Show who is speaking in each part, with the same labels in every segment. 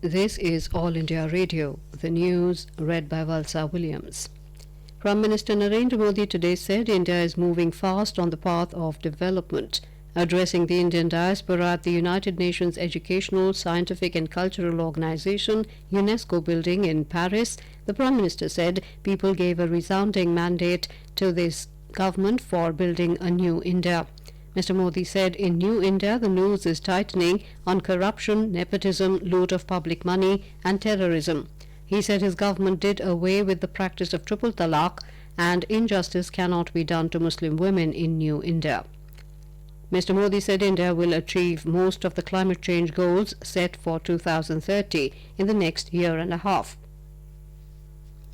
Speaker 1: This is All India Radio, the news read by Valsa Williams. Prime Minister Narendra Modi today said India is moving fast on the path of development. Addressing the Indian diaspora at the United Nations Educational, Scientific and Cultural Organization UNESCO building in Paris, the Prime Minister said people gave a resounding mandate to this government for building a new India. Mr. Modi said in New India the noose is tightening on corruption, nepotism, loot of public money and terrorism. He said his government did away with the practice of triple talaq and injustice cannot be done to Muslim women in New India. Mr. Modi said India will achieve most of the climate change goals set for 2030 in the next year and a half.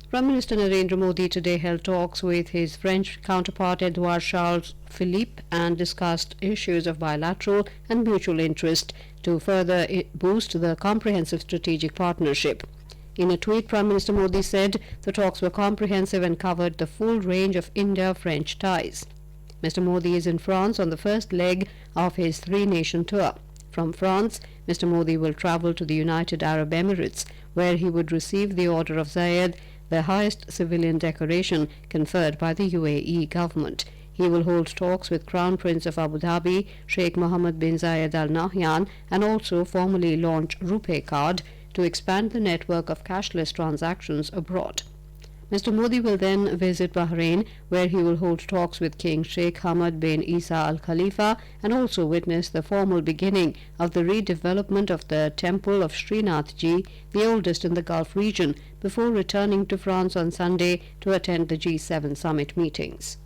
Speaker 1: Prime Minister Narendra Modi today held talks with his French counterpart Edouard Charles Philippe and discussed issues of bilateral and mutual interest to further boost the comprehensive strategic partnership. In a tweet, Prime Minister Modi said the talks were comprehensive and covered the full range of India-French ties. Mr. Modi is in France on the first leg of his three-nation tour. From France, Mr. Modi will travel to the United Arab Emirates, where he would receive the Order of Zayed, the highest civilian decoration conferred by the UAE government. He will hold talks with Crown Prince of Abu Dhabi, Sheikh Mohammed bin Zayed Al Nahyan, and also formally launch RuPay card to expand the network of cashless transactions abroad. Mr. Modi will then visit Bahrain, where he will hold talks with King Sheikh Hamad bin Isa Al Khalifa and also witness the formal beginning of the redevelopment of the temple of Srinathji, the oldest in the Gulf region, before returning to France on Sunday to attend the G7 summit meetings.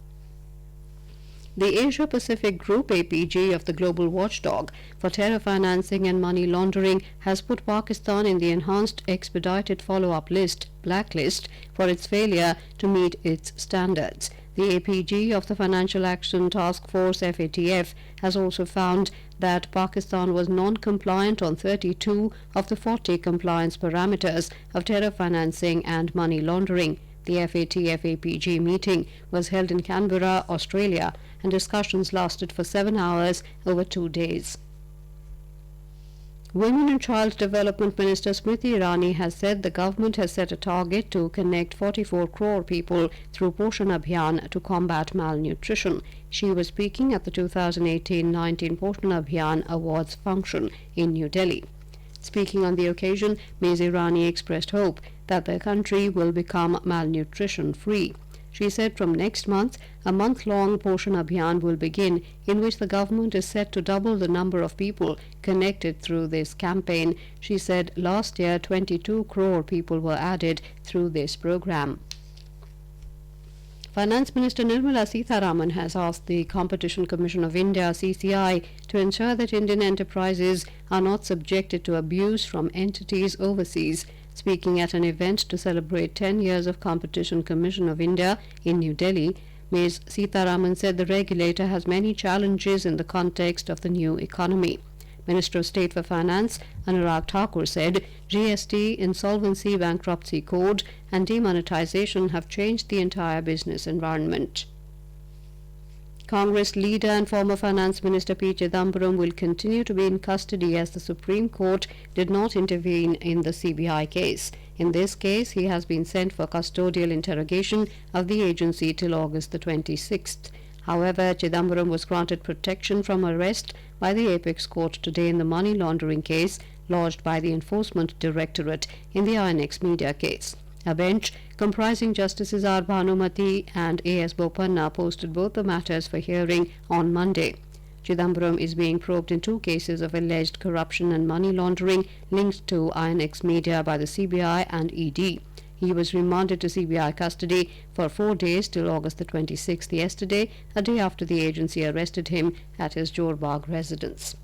Speaker 1: The Asia-Pacific Group APG of the Global Watchdog for Terror Financing and Money Laundering has put Pakistan in the Enhanced Expedited Follow-up List, blacklist, for its failure to meet its standards. The APG of the Financial Action Task Force FATF has also found that Pakistan was non-compliant on 32 of the 40 compliance parameters of terror financing and money laundering. The FATF-APG meeting was held in Canberra, Australia, and discussions lasted for 7 hours over 2 days. Women and Child Development Minister Smriti Irani has said the government has set a target to connect 44 crore people through Poshan Abhiyan to combat malnutrition. She was speaking at the 2018-19 Poshan Abhiyan Awards function in New Delhi. Speaking on the occasion, Ms. Irani expressed hope that the country will become malnutrition-free. She said from next month, a month-long Poshan Abhiyan will begin, in which the government is set to double the number of people connected through this campaign. She said last year 22 crore people were added through this program. Finance Minister Nirmala Sitharaman has asked the Competition Commission of India (CCI) to ensure that Indian enterprises are not subjected to abuse from entities overseas. Speaking at an event to celebrate 10 years of Competition Commission of India in New Delhi, Ms. Sitharaman said the regulator has many challenges in the context of the new economy. Minister of State for Finance Anurag Thakur said GST, Insolvency Bankruptcy Code and demonetization have changed the entire business environment. Congress leader and former Finance Minister P. Chidambaram will continue to be in custody as the Supreme Court did not intervene in the CBI case. In this case, he has been sent for custodial interrogation of the agency till August the 26th. However, Chidambaram was granted protection from arrest by the Apex Court today in the money laundering case lodged by the Enforcement Directorate in the INX Media case. A bench comprising Justices R. Bhanumati and A.S. Bopanna posted both the matters for hearing on Monday. Chidambaram is being probed in 2 cases of alleged corruption and money laundering linked to INX Media by the CBI and ED. He was remanded to CBI custody for 4 days till August the 26th yesterday, a day after the agency arrested him at his Jorbagh residence.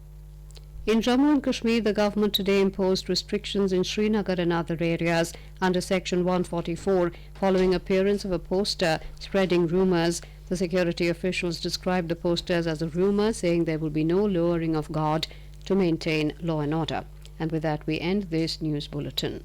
Speaker 1: In Jammu and Kashmir, the government today imposed restrictions in Srinagar and other areas under Section 144 following appearance of a poster spreading rumours. The security officials described the posters as a rumour, saying there will be no lowering of guard to maintain law and order. And with that, we end this news bulletin.